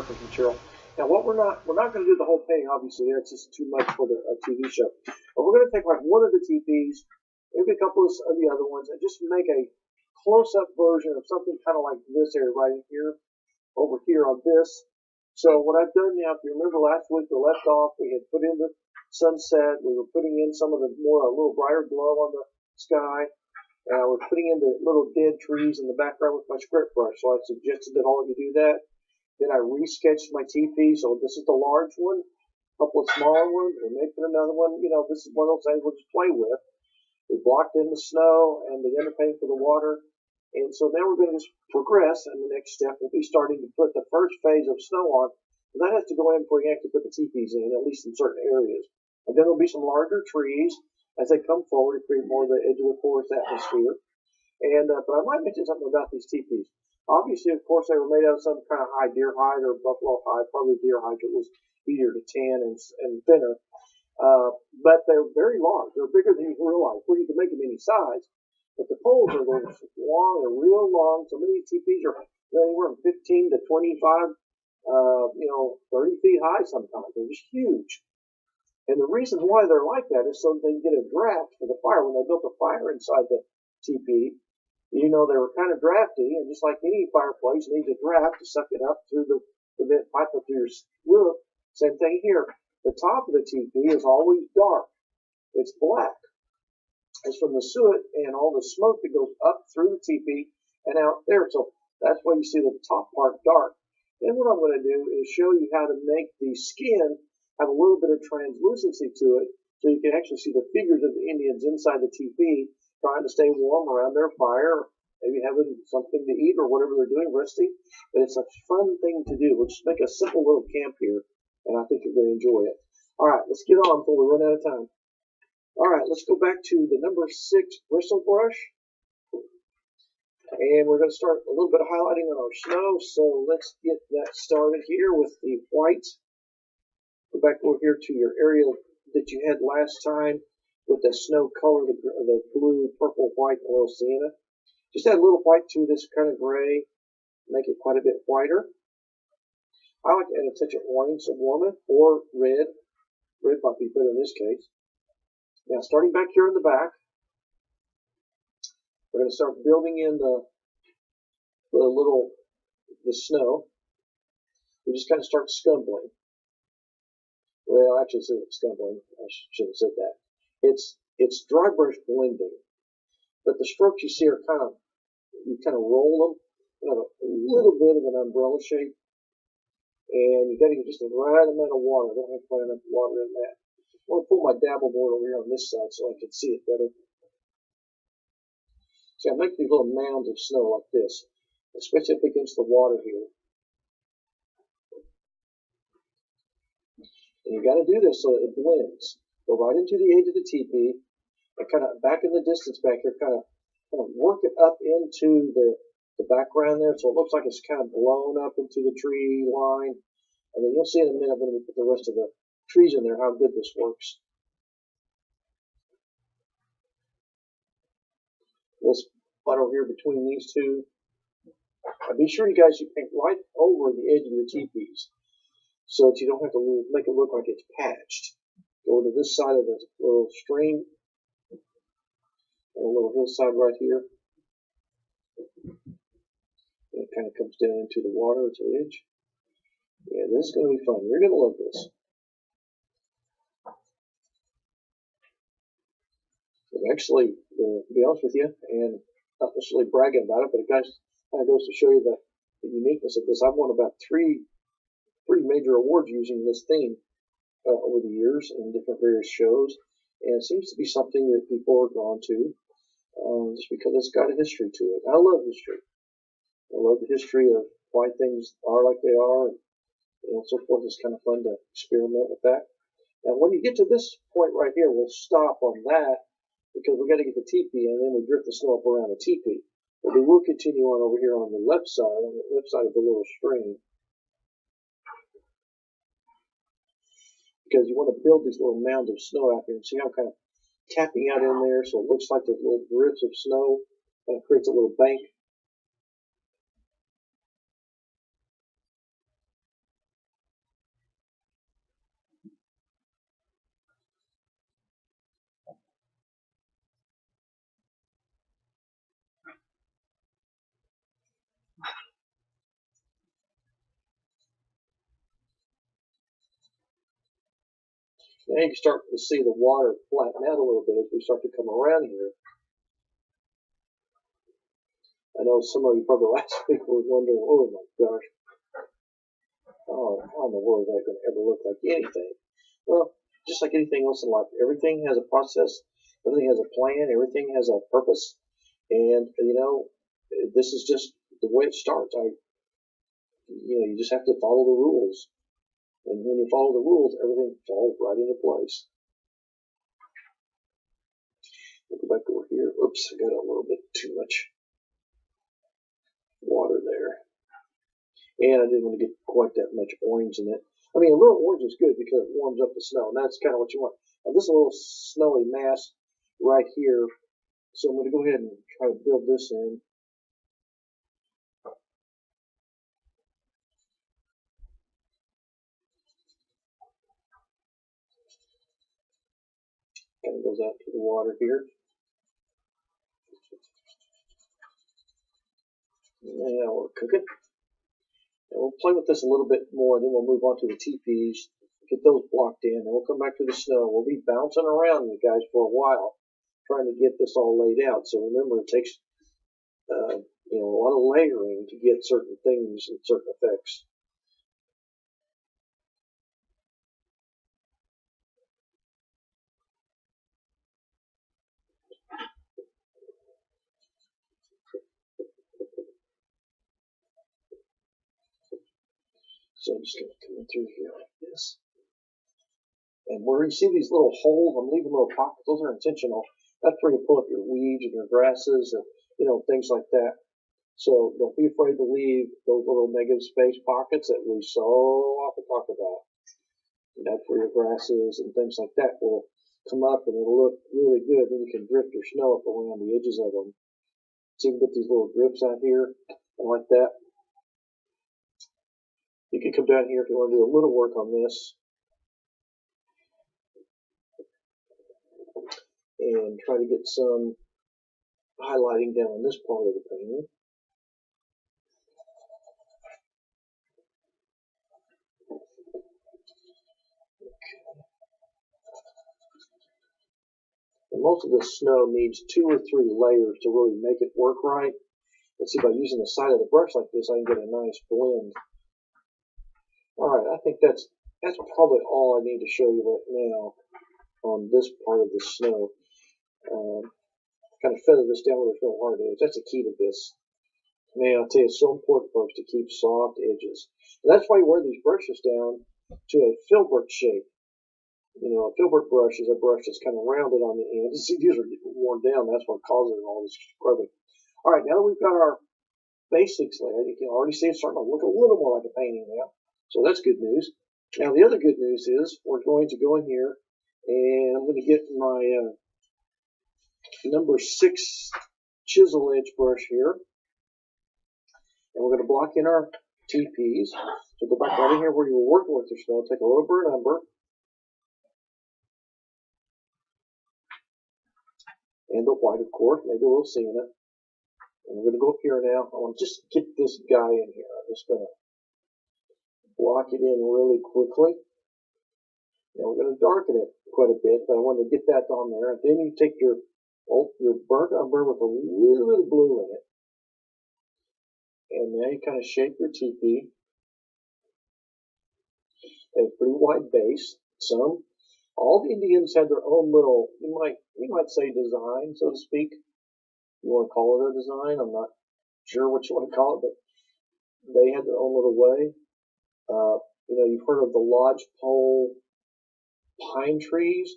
reference material. Now, what we're not going to do the whole painting, obviously. That's just too much for the TV show. But we're going to take like one of the teepees, maybe a couple of the other ones, and just make a close-up version of something kind of like this area right here, over here on this. So what I've done now, if you remember last week we left off, we had put in the sunset, we were putting in some of the more a little brighter glow on the sky. We're putting in the little dead trees in the background with my script brush. So I suggested that all of you do that. Then I resketched my teepee. So this is the large one, a couple of smaller ones, and maybe another one. You know, this is one of those things we'll just play with. We blocked in the snow and the underpaint for the water. And so now we're going to just progress, and the next step will be starting to put the first phase of snow on. And that has to go in before you actually put the teepees in, at least in certain areas. And then there'll be some larger trees as they come forward to create more of the edge of the forest atmosphere. And but I might mention something about these teepees. Obviously, of course, they were made out of some kind of hide, deer hide or buffalo hide, probably deer hide. It was easier to tan and thinner. But they're very large. They're bigger than you realize. Where you can make them any size. But the poles are long, they're real long. Some of these teepees are anywhere from 15 to 25, 30 feet high sometimes. They're just huge. And the reason why they're like that is so they can get a draft for the fire. When they built a fire inside the teepee, you know, they were kind of drafty, and just like any fireplace needs a draft to suck it up through the vent pipe up to your roof. Same thing here. The top of the teepee is always dark. It's black. It's from the soot and all the smoke that goes up through the teepee and out there. So that's why you see the top part dark. Then what I'm going to do is show you how to make the skin have a little bit of translucency to it, so you can actually see the figures of the Indians inside the teepee, trying to stay warm around their fire, maybe having something to eat or whatever they're doing, resting. But it's a fun thing to do. We'll just make a simple little camp here, and I think you're going to enjoy it. All right, let's get on before we run out of time. All right, let's go back to the number 6 bristle brush. And we're going to start a little bit of highlighting on our snow. So let's get that started here with the white. Go back over here to your area that you had last time with the snow color, the blue, purple, white, and a little sienna. Just add a little white to this kind of gray, make it quite a bit whiter. I like to add a touch of orange to warm it, or red. Red might be better in this case. Now, starting back here in the back, we're going to start building in the snow. We just kind of start scumbling. Well, actually, instead of scumbling, I should have said that. It's dry brush blending, but the strokes you see are you kind of roll them, kind of a little bit of an umbrella shape, and you got to get just the right amount of water. Don't have to put enough water in that. I want to pull my dabble board over here on this side so I can see it better. See, I make these little mounds of snow like this, especially up against the water here. And you got to do this so it blends. Go right into the edge of the teepee and kind of back in the distance back here, kind of work it up into the background there so it looks like it's kind of blown up into the tree line. And then you'll see in a minute when we put the rest of the trees in there how good this works. We'll spot over here between these two. Now be sure you guys paint right over the edge of your teepees so that you don't have to make it look like it's patched. Go to this side of the little stream and a little hillside right here. And it kind of comes down into the water at the edge. Yeah, this is going to be fun. You're going to love this. And actually, to be honest with you, and not necessarily bragging about it, but it kind of goes to show you the uniqueness of this. I've won about three major awards using this theme over the years in different various shows, and it seems to be something that people are drawn to just because it's got a history to it. I love history. I love the history of why things are like they are, and so forth. It's kind of fun to experiment with that. Now, when you get to this point right here, we'll stop on that because we got to get the teepee, and then we drift the snow up around the teepee. But we will continue on over here on the left side of the little stream. Because you want to build these little mounds of snow out here and see how I'm kind of tapping out in there so it looks like there's little drifts of snow. Kind of creates a little bank. Now you can start to see the water flatten out a little bit as we start to come around here. I know some of you probably last week were wondering, oh my gosh, oh, how in the world is that going to ever look like anything? Well, just like anything else in life, everything has a process, everything has a plan, everything has a purpose, and this is just the way it starts. You just have to follow the rules, and when you follow the rules, everything falls right into place. We'll go back over here. Oops, I got a little bit too much water there. And I didn't want to get quite that much orange in it. I mean, a little orange is good because it warms up the snow, and that's kind of what you want. Now, this is a little snowy mass right here, so I'm going to go ahead and try to build this in. Kind of goes out to the water here. Now we're cooking. And we'll play with this a little bit more, and then we'll move on to the teepees, get those blocked in, and we'll come back to the snow. We'll be bouncing around, you guys, for a while, trying to get this all laid out. So remember, it takes a lot of layering to get certain things and certain effects. So I'm just going to come in through here like this. And where you see these little holes, I'm leaving little pockets. Those are intentional. That's where you pull up your weeds and your grasses and, things like that. So don't be afraid to leave those little negative space pockets that we so often talk about. And that's where your grasses and things like that will come up, and it'll look really good. Then you can drift your snow up around the edges of them. So you can get these little drifts out here and like that. You can come down here if you want to do a little work on this and try to get some highlighting down on this part of the painting. And most of this snow needs 2 or 3 layers to really make it work right. Let's see, by using the side of the brush like this, I can get a nice blend. Alright, I think that's probably all I need to show you right now on this part of the snow. Kind of feather this down where there's no hard edge. That's the key to this. Man, I'll tell you, it's so important, folks, to keep soft edges. And that's why you wear these brushes down to a filbert shape. A filbert brush is a brush that's kind of rounded on the end. See, these are worn down. That's what causes all this scrubbing. All right, now that we've got our basics laid, you can already see it's starting to look a little more like a painting now. So that's good news. Now, the other good news is we're going to go in here, and I'm going to get my number 6 chisel edge brush here. And we're going to block in our teepees. So go back right in here where you were working with your snow. Take a little burnt umber. And the white, of course, maybe a little sienna. And we're going to go up here now. I want to just get this guy in here. I'm just going to block it in really quickly. Now we're going to darken it quite a bit, but I want to get that on there. And then you take your burnt umber with a little bit of blue in it. And now you kind of shape your teepee. They have a pretty wide base. All the Indians had their own little, you might say design, so to speak. You want to call it a design? I'm not sure what you want to call it, but they had their own little way. You've heard of the lodgepole pine trees.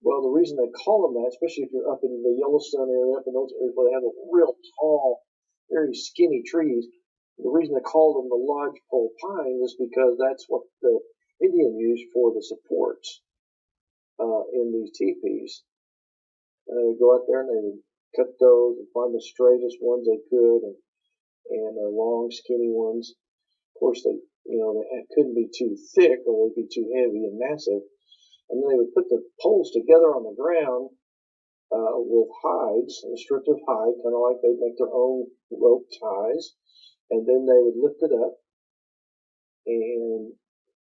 Well, the reason they call them that, especially if you're up in the Yellowstone area, up in those areas where they have those real tall, very skinny trees, the reason they call them the lodgepole pine is because that's what the Indian used for the supports in these teepees. And they would go out there and they would cut those and find the straightest ones they could and long, skinny ones. Of course, they couldn't be too thick or they'd be too heavy and massive. And then they would put the poles together on the ground with hides, a strip of hide, kind of like they'd make their own rope ties. And then they would lift it up and,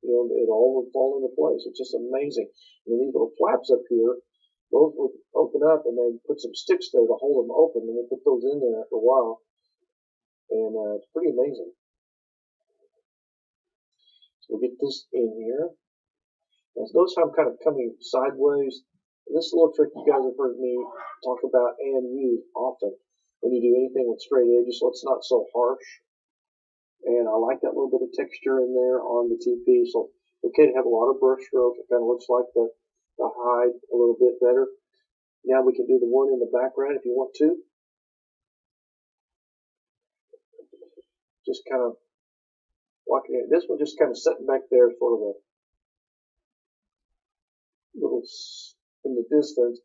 it all would fall into place. It's just amazing. And these little flaps up here, those would open up, and they put some sticks there to hold them open, and we put those in there after a while, and it's pretty amazing. So we'll get this in here. Now, notice how I'm kind of coming sideways. This is a little trick you guys have heard me talk about and use often when you do anything with straight edges, so it's not so harsh. And I like that little bit of texture in there on the TP. So it's okay to have a lot of brush stroke. It kind of looks like the hide a little bit better. Now we can do the one in the background if you want to. Just kind of walking in. This one just kind of sitting back there, sort of a little in the distance.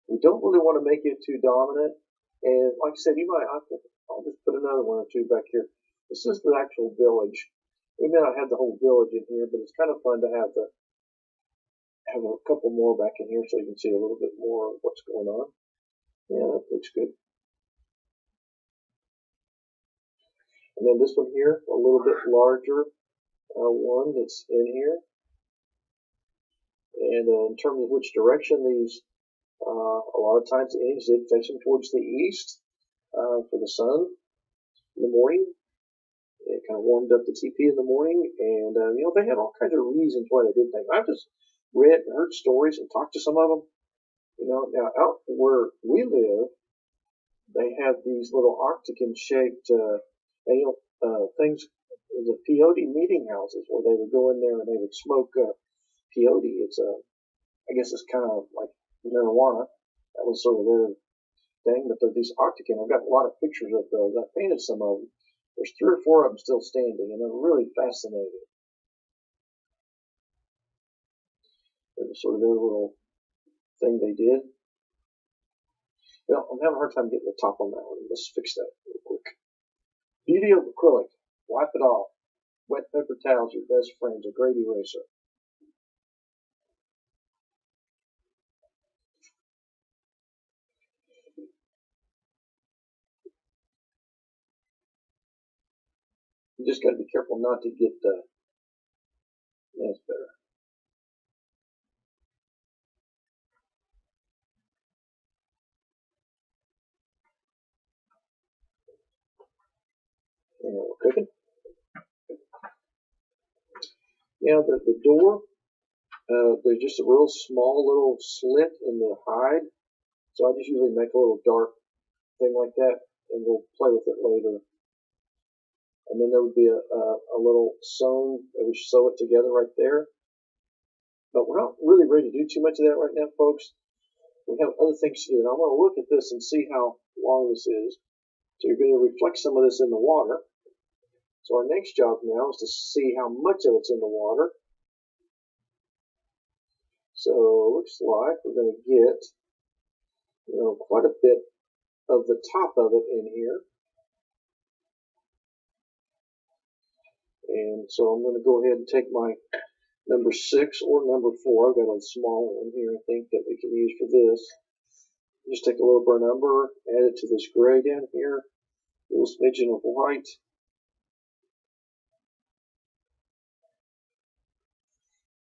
We don't really want to make it too dominant. And like I said, I'll just put another one or two back here. This is the actual village. We may not have the whole village in here, but it's kind of fun to have a couple more back in here so you can see a little bit more of what's going on. Yeah, that looks good. And then this one here, a little bit larger one that's in here. And in terms of which direction these, a lot of times the eggs did face them towards the east for the sun in the morning. It kind of warmed up the TP in the morning, and they had all kinds of reasons why they did things. I've just read and heard stories and talked to some of them. Now out where we live, they have these little octagon-shaped things, the peyote meeting houses, where they would go in there and they would smoke peyote. It's I guess it's kind of like marijuana. That was sort of their thing. But these octagon, I've got a lot of pictures of those. I painted some of them. There's 3 or 4 of them still standing, and they're really fascinating. It was sort of their little thing they did. Well, I'm having a hard time getting the top on that one. Let's fix that real quick. Beauty of acrylic. Wipe it off. Wet paper towels, your best friends. A great eraser. You just got to be careful not to get that's better. And we're cooking. Now the door, there's just a real small little slit in the hide. So I just usually make a little dark thing like that, and we'll play with it later. And then there would be a little sewn, and we sew it together right there. But we're not really ready to do too much of that right now, folks. We have other things to do. And I want to look at this and see how long this is. So you're going to reflect some of this in the water. So our next job now is to see how much of it's in the water. So it looks like we're going to get, quite a bit of the top of it in here. And so I'm going to go ahead and take my number 6 or number 4. I've got a small one here, I think, that we can use for this. Just take a little burnt umber, add it to this gray down here, a little smidgen of white.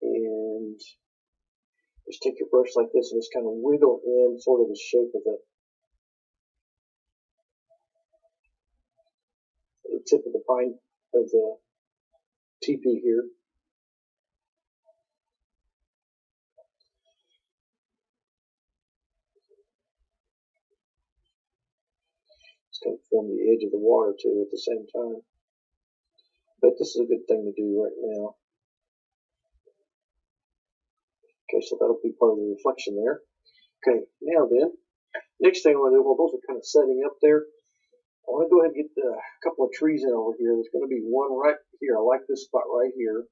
And just take your brush like this and just kind of wiggle in sort of the shape of it. The tip of the pine of the TP here. Just kind of form the edge of the water too at the same time. But this is a good thing to do right now. Okay, so that'll be part of the reflection there. Okay, now then, next thing I want to do, while those are kind of setting up there, I want to go ahead and get a couple of trees in over here. There's going to be one right here. I like this spot right here.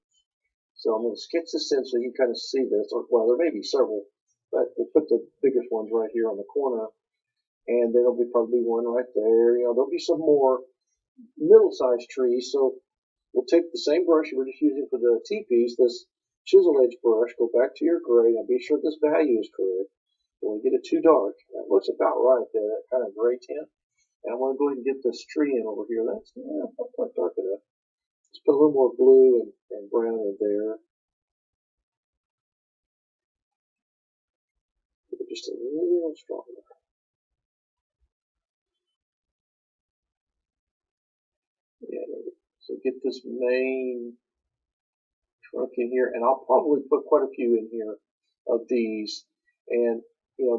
So I'm going to sketch this in so you can kind of see this. Or, well, there may be several, but we'll put the biggest ones right here on the corner. And then there'll be probably one right there. There'll be some more middle-sized trees. So we'll take the same brush we're just using for the teepees, this chisel edge brush, go back to your gray. Now be sure this value is correct. Don't get it too dark. That looks about right there, that kind of gray tint. And I want to go ahead and get this tree in over here. That's not quite dark enough. Let's put a little more blue and brown in there. Just a little stronger. Yeah, so get this main trunk in here, and I'll probably put quite a few in here of these. And,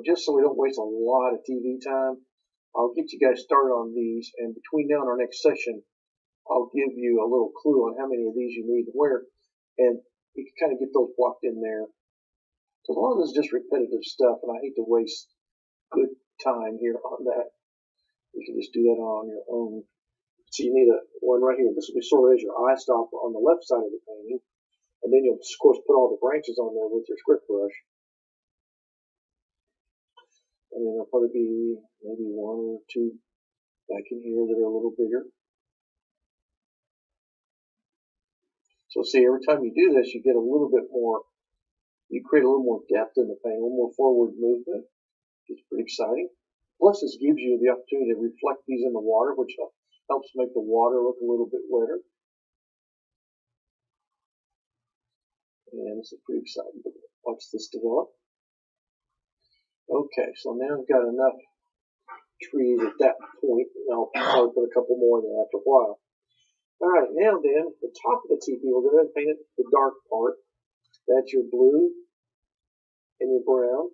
just so we don't waste a lot of TV time, I'll get you guys started on these, and between now and our next session, I'll give you a little clue on how many of these you need and where, and you can kind of get those blocked in there. So a lot of this is just repetitive stuff, and I hate to waste good time here on that. You can just do that on your own. So you need one right here. This will be sort of as your eye stop on the left side of the painting, and then you'll, of course, put all the branches on there with your script brush. And then there'll probably be maybe one or two back in here that are a little bigger. So see, every time you do this, you get a little bit more, you create a little more depth in the paint, a little more forward movement. It's pretty exciting. Plus, this gives you the opportunity to reflect these in the water, which helps make the water look a little bit wetter. And this is pretty exciting. Watch this develop. Okay, so now I've got enough trees at that point, and I'll probably put a couple more in there after a while. All right, now then, the top of the teepee, we're going to paint it the dark part. That's your blue and your brown.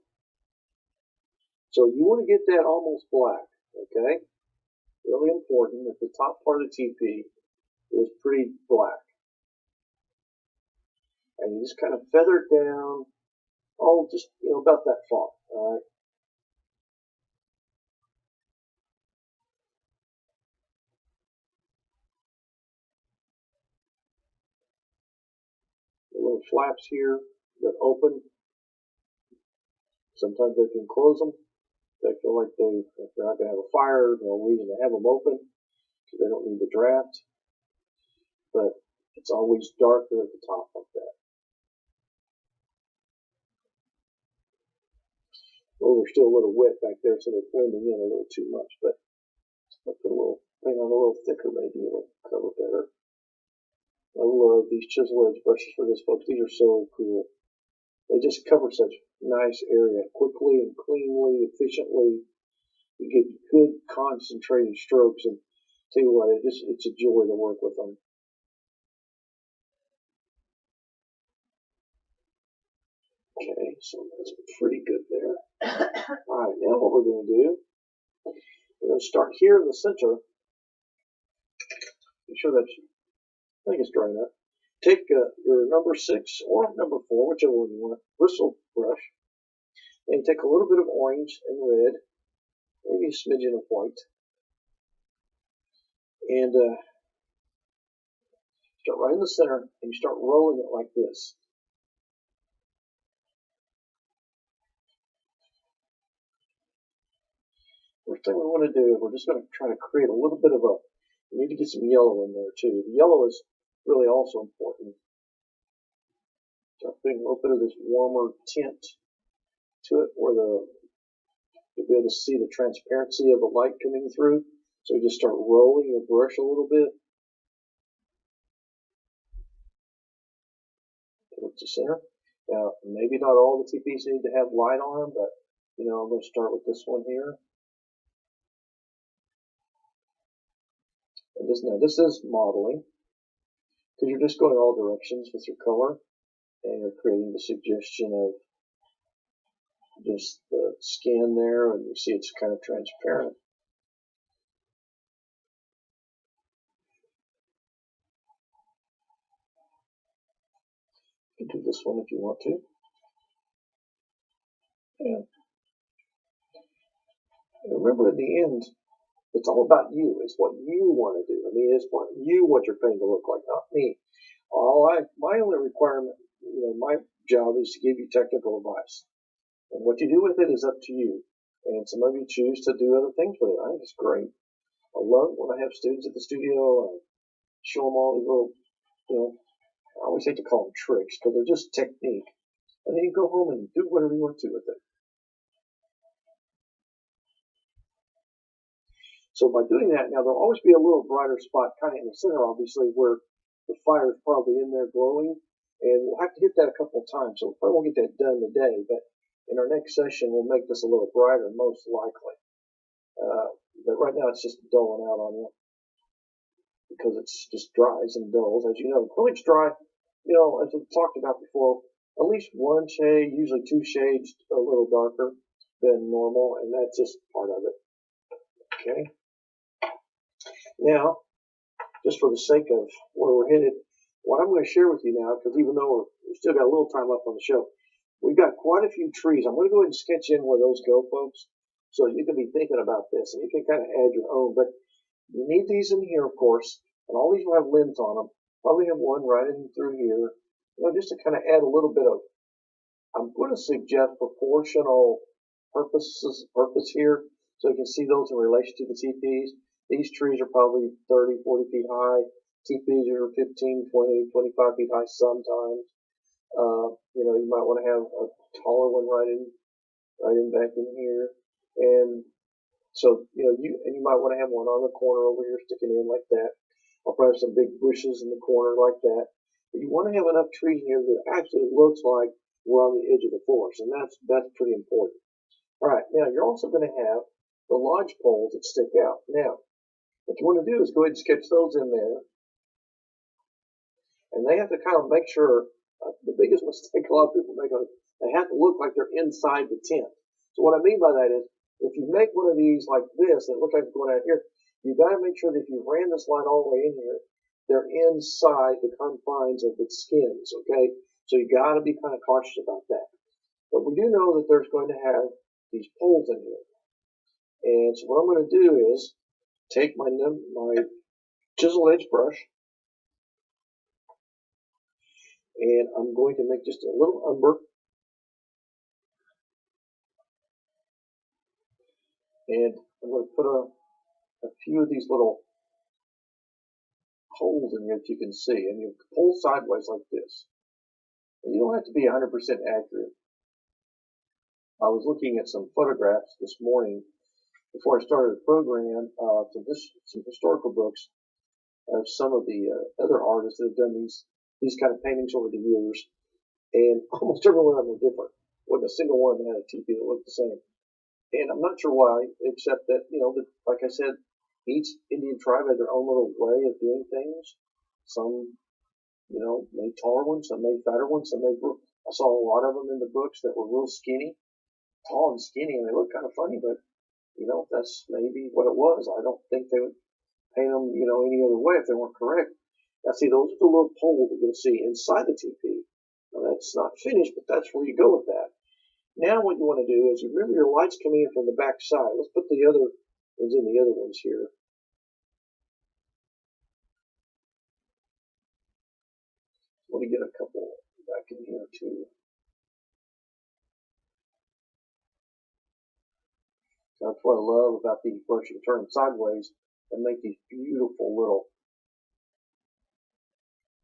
So you want to get that almost black, okay? Really important that the top part of the teepee is pretty black. And you just kind of feather it down, just, about that far, all right? The little flaps here that open, sometimes they can close them. They feel like if they're not going to have a fire, there's no reason to have them open because they don't need the draft. But it's always darker at the top like that. Those are still a little wet back there, so they're blending in a little too much. But I'll put a little paint on a little thicker, maybe it'll cover better. I love these chisel edge brushes for this, folks. These are so cool. They just cover such nice area quickly and cleanly, efficiently. You get good concentrated strokes, and tell you what, it's a joy to work with them. Okay, so that's pretty good there. All right, now what we're going to do, we're going to start here in the center. Make sure that I think it's dry enough. Take your number 6 or number 4, whichever one you want, bristle brush, and take a little bit of orange and red, maybe a smidgen of white, and start right in the center, and you start rolling it like this. First thing we want to do, we're just going to try to create a little bit of we need to get some yellow in there too. The yellow is really also important. Start putting a little bit of this warmer tint to it where you'll be able to see the transparency of the light coming through. So you just start rolling your brush a little bit towards the center. Now, maybe not all the teepees need to have light on them, but I'm going to start with this one here. And this is modeling, because you're just going all directions with your color, and you're creating the suggestion of just the skin there, and you see it's kind of transparent. You can do this one if you want to. And remember, in the end, it's all about you. It's what you want to do. I mean, it's what you want your painting to look like, not me. My only requirement, my job is to give you technical advice. And what you do with it is up to you. And some of you choose to do other things with it. I think it's great. I love when I have students at the studio and show them all these little, I always hate to call them tricks because they're just technique. And then you go home and do whatever you want to with it. So by doing that, now there'll always be a little brighter spot kind of in the center, obviously, where the fire is probably in there glowing, and we'll have to hit that a couple of times. So we probably won't get that done today, but in our next session, we'll make this a little brighter, most likely. But right now, it's just dulling out on you because it's just dries and dulls. As you know, acrylic's dry. As we've talked about before, at least one shade, usually two shades, a little darker than normal, and that's just part of it. Okay. Now, just for the sake of where we're headed, what I'm going to share with you now, because even though we've still got a little time left on the show, we've got quite a few trees. I'm going to go ahead and sketch in where those go, folks, so you can be thinking about this, and you can kind of add your own. But you need these in here, of course, and all these will have limbs on them. Probably have one right in through here, just to kind of add a little bit of, I'm going to suggest proportional purpose here, so you can see those in relation to the TPs. These trees are probably 30, 40 feet high. TPs are 15, 20, 25 feet high sometimes. You might want to have a taller one right in back in here. And so, you might want to have one on the corner over here sticking in like that. I'll probably have some big bushes in the corner like that. But you want to have enough trees in here that actually looks like we're on the edge of the forest, and that's pretty important. All right, now you're also going to have the lodge poles that stick out. Now, what you want to do is go ahead and sketch those in there, and they have to kind of make sure, the biggest mistake a lot of people make on it, they have to look like they're inside the tent. So what I mean by that is, if you make one of these like this, and it looks like it's going out here, you've got to make sure that if you ran this line all the way in here, they're inside the confines of the skins, okay? So you got to be kind of cautious about that. But we do know that there's going to have these poles in here. And so what I'm going to do is take my chisel edge brush, and I'm going to make just a little umber. And I'm going to put a few of these little holes in here that you can see. And you pull sideways like this. And you don't have to be 100% accurate. I was looking at some photographs this morning before I started the program, some historical books of some of the other artists that have done these kind of paintings over the years. And almost every one of them were different. Wasn't a single one that had a TP that looked the same. And I'm not sure why, except that, like I said, each Indian tribe had their own little way of doing things. Some, made taller ones, some made fatter ones, I saw a lot of them in the books that were real skinny, tall and skinny, and they looked kind of funny, but, that's maybe what it was. I don't think they would paint them, any other way if they weren't correct. Now, see, those are the little poles you're going to see inside the TP. Now, that's not finished, but that's where you go with that. Now what you want to do is, you remember your light's coming in from the back side. Let's put the other ones in the other ones here. Let me get a couple back in here too. That's what I love about these brushes. You can turn them sideways and make these beautiful little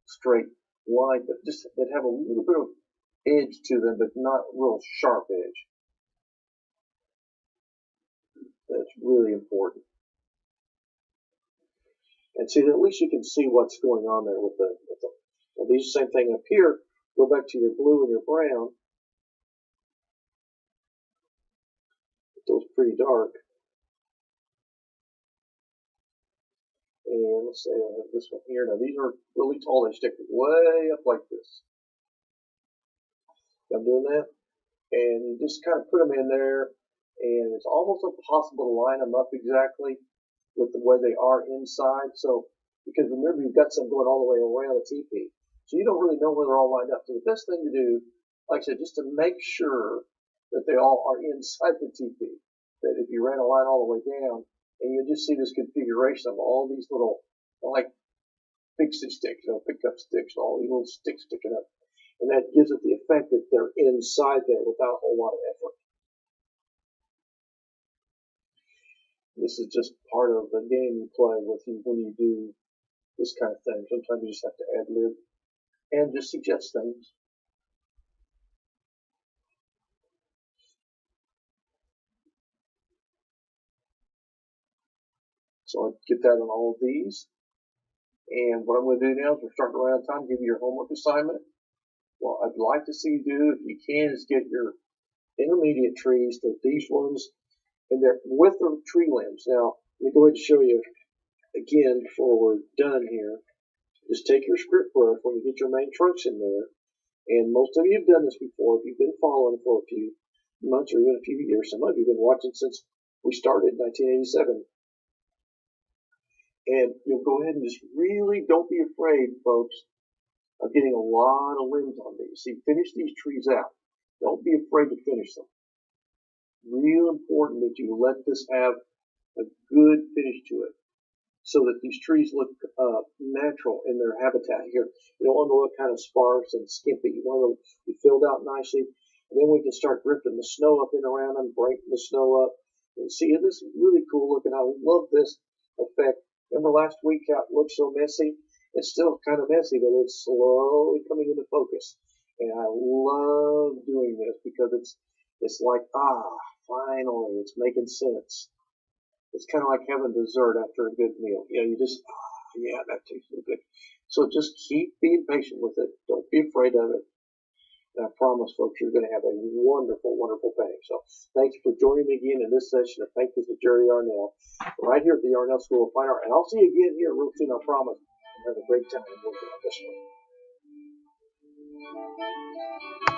straight lines, but just that have a little bit of edge to them, but not real sharp edge. That's really important. And see, at least you can see what's going on there with the well, these same thing up here. Go back to your blue and your brown. Those pretty dark. And let's say I have this one here. Now these are really tall. They stick way up like this. I'm doing that. And you just kind of put them in there, and it's almost impossible to line them up exactly with the way they are inside. So, because remember, you've got some going all the way around the TP. So you don't really know where they're all lined up. So the best thing to do, like I said, just to make sure that they all are inside the TP. That if you ran a line all the way down, and you just see this configuration of all these little, like pixie sticks, pickup sticks, all these little sticks sticking up. And that gives it the effect that they're inside there without a whole lot of effort. This is just part of the game you play with when you do this kind of thing. Sometimes you just have to ad lib and just suggest things. So I get that on all of these. And what I'm going to do now is we're starting around time, give you your homework assignment. What I'd like to see you do, if you can, is get your intermediate trees, these ones, and they're with the tree limbs. Now, let me go ahead and show you again before we're done here. Just take your script brush when you get your main trunks in there, and most of you have done this before if you've been following for a few months or even a few years. Some of you have been watching since we started in 1987. And you'll go ahead and just really don't be afraid, folks, of getting a lot of limbs on these. See, finish these trees out. Don't be afraid to finish them. Real important that you let this have a good finish to it so that these trees look natural in their habitat here. You don't want them to look kind of sparse and skimpy. You want them to be filled out nicely. And then we can start drifting the snow up and around them, breaking the snow up. And see, this is really cool looking. I love this effect. Remember last week how it looked so messy? It's still kind of messy, but it's slowly coming into focus. And I love doing this because it's like, finally, it's making sense. It's kind of like having dessert after a good meal. You know, you just, yeah, that tastes so good. So just keep being patient with it. Don't be afraid of it. And I promise, folks, you're going to have a wonderful, wonderful painting. So thank you for joining me again in this session of Paint This with Jerry Yarnell, right here at the Yarnell School of Fine Art. And I'll see you again here real soon, I promise. Have a great time working on this one.